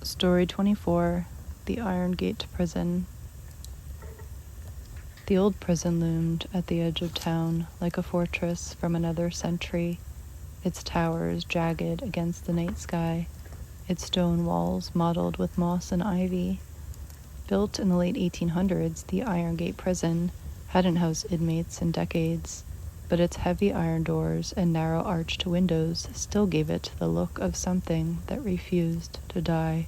Story 24, The Iron Gate Prison. The old prison loomed at the edge of town like a fortress from another century, its towers jagged against the night sky, its stone walls mottled with moss and ivy. Built in the late 1800s, the Iron Gate Prison hadn't housed inmates in decades, but its heavy iron doors and narrow arched windows still gave it the look of something that refused to die.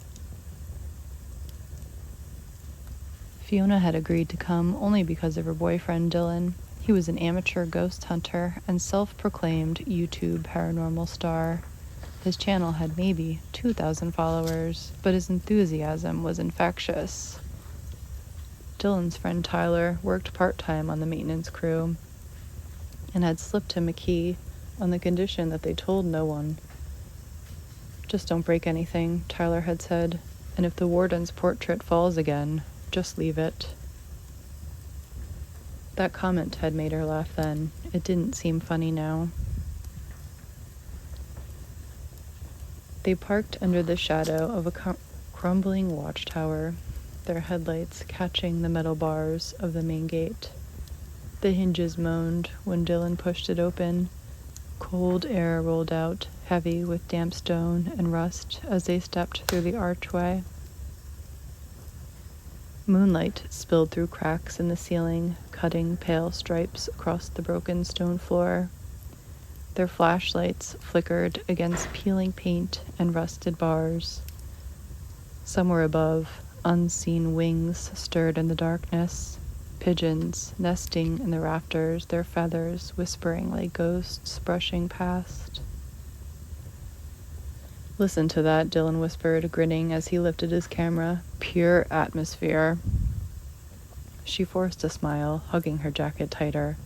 Fiona had agreed to come only because of her boyfriend, Dylan. He was an amateur ghost hunter and self-proclaimed YouTube paranormal star. His channel had maybe 2,000 followers, but his enthusiasm was infectious. Dylan's friend Tyler worked part-time on the maintenance crew and had slipped him a key on the condition that they told no one. "Just don't break anything," Tyler had said, "and if the warden's portrait falls again, just leave it." That comment had made her laugh then. It didn't seem funny now. They parked under the shadow of a crumbling watchtower, their headlights catching the metal bars of the main gate. The hinges moaned when Dylan pushed it open. Cold air rolled out, heavy with damp stone and rust, as they stepped through the archway. Moonlight spilled through cracks in the ceiling, cutting pale stripes across the broken stone floor. Their flashlights flickered against peeling paint and rusted bars. Somewhere above, unseen wings stirred in the darkness, pigeons nesting in the rafters, their feathers whispering like ghosts brushing past. "Listen to that," Dylan whispered, grinning as he lifted his camera. "Pure atmosphere." She forced a smile, hugging her jacket tighter.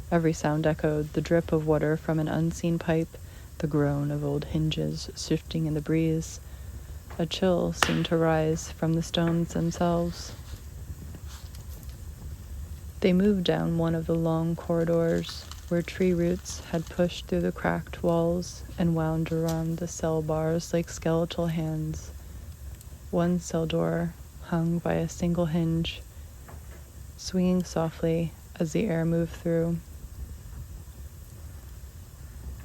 Every sound echoed, the drip of water from an unseen pipe, the groan of old hinges shifting in the breeze. A chill seemed to rise from the stones themselves. They moved down one of the long corridors, where tree roots had pushed through the cracked walls and wound around the cell bars like skeletal hands. One cell door hung by a single hinge, swinging softly as the air moved through.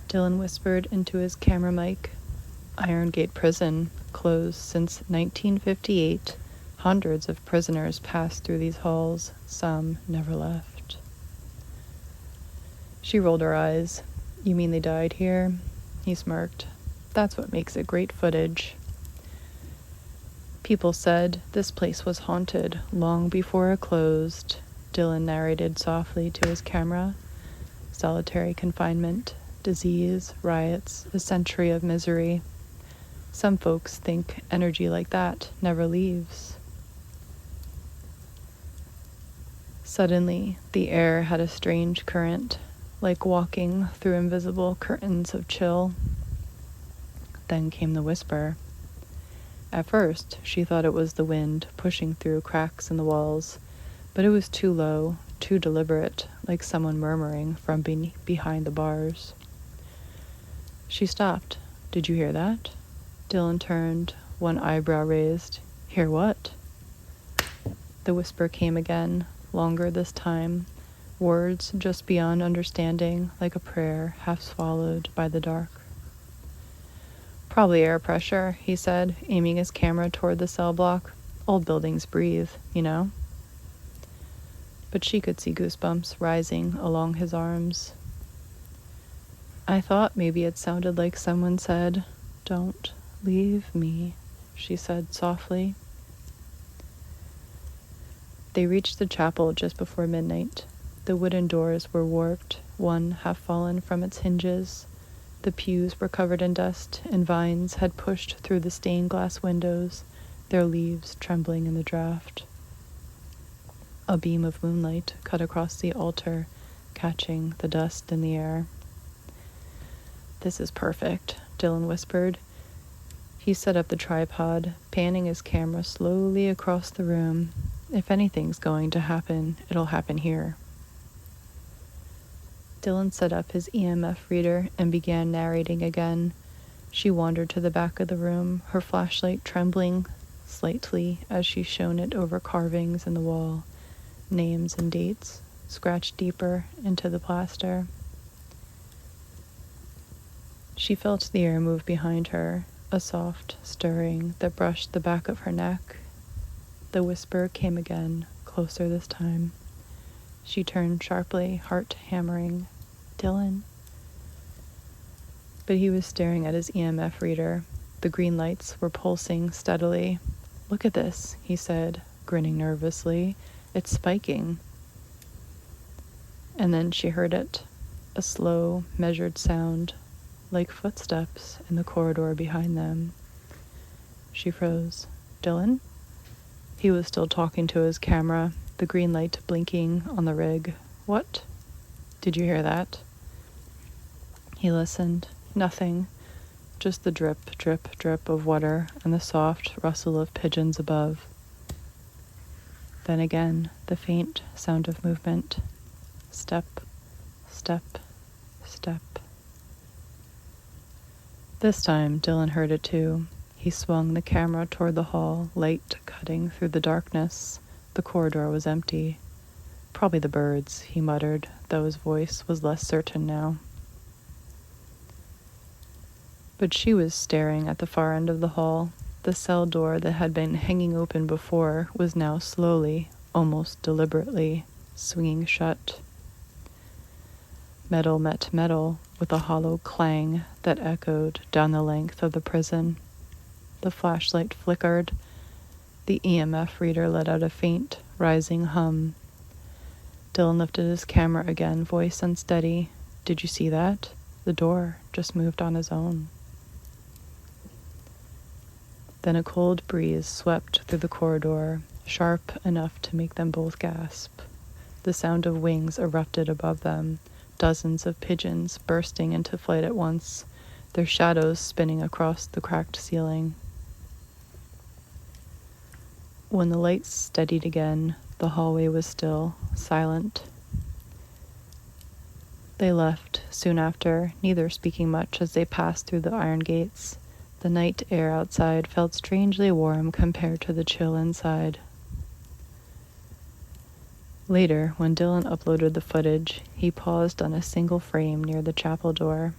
Dylan whispered into his camera mic, "Iron Gate Prison, closed since 1958. Hundreds of prisoners passed through these halls. Some never left." She rolled her eyes. "You mean they died here?" He smirked. "That's what makes it great footage." "People said this place was haunted long before it closed," Dylan narrated softly to his camera. "Solitary confinement, disease, riots, a century of misery. Some folks think energy like that never leaves." Suddenly, the air had a strange current, like walking through invisible curtains of chill. Then came the whisper. At first, she thought it was the wind pushing through cracks in the walls, but it was too low, too deliberate, like someone murmuring from behind the bars. She stopped. "Did you hear that?" Dylan turned, one eyebrow raised. "Hear what?" The whisper came again, longer this time, words just beyond understanding, like a prayer half swallowed by the dark. "Probably air pressure," he said, aiming his camera toward the cell block. "Old buildings breathe, you know." But she could see goosebumps rising along his arms. "I thought maybe it sounded like someone said, 'Don't leave me,'" she said softly. They reached the chapel just before midnight. The wooden doors were warped, one half fallen from its hinges. The pews were covered in dust, and vines had pushed through the stained glass windows, their leaves trembling in the draught. A beam of moonlight cut across the altar, catching the dust in the air. "This is perfect," Dylan whispered. He set up the tripod, panning his camera slowly across the room. "If anything's going to happen, it'll happen here." Dylan set up his EMF reader and began narrating again. She wandered to the back of the room, her flashlight trembling slightly as she shone it over carvings in the wall, names and dates scratched deeper into the plaster. She felt the air move behind her, a soft stirring that brushed the back of her neck. The whisper came again, closer this time. She turned sharply, heart hammering. "Dylan?" But he was staring at his EMF reader. The green lights were pulsing steadily. "Look at this," he said, grinning nervously. "It's spiking." And then she heard it, a slow, measured sound, like footsteps in the corridor behind them. She froze. "Dylan?" He was still talking to his camera, the green light blinking on the rig. "What? Did you hear that?" He listened. Nothing. Just the drip, drip, drip of water and the soft rustle of pigeons above. Then again, the faint sound of movement. Step, step, step. This time, Dylan heard it too. He swung the camera toward the hall, light cutting through the darkness. The corridor was empty. "Probably the birds," he muttered, though his voice was less certain now. But she was staring at the far end of the hall. The cell door that had been hanging open before was now slowly, almost deliberately, swinging shut. Metal met metal with a hollow clang that echoed down the length of the prison. The flashlight flickered. The EMF reader let out a faint, rising hum. Dylan lifted his camera again, voice unsteady. "Did you see that? The door just moved on his own." Then a cold breeze swept through the corridor, sharp enough to make them both gasp. The sound of wings erupted above them, dozens of pigeons bursting into flight at once, their shadows spinning across the cracked ceiling. When the lights steadied again, the hallway was still, silent. They left soon after, neither speaking much as they passed through the iron gates. The night air outside felt strangely warm compared to the chill inside. Later, when Dylan uploaded the footage, he paused on a single frame near the chapel door.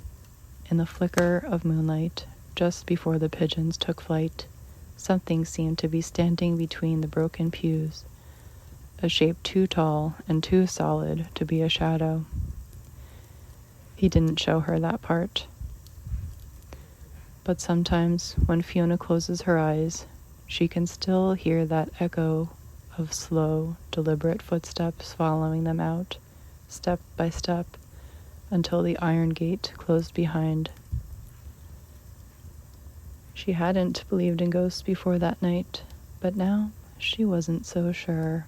In the flicker of moonlight, just before the pigeons took flight, something seemed to be standing between the broken pews, a shape too tall and too solid to be a shadow. He didn't show her that part. But sometimes, when Fiona closes her eyes, she can still hear that echo of slow, deliberate footsteps following them out, step by step, until the iron gate closed behind. She hadn't believed in ghosts before that night, but now she wasn't so sure.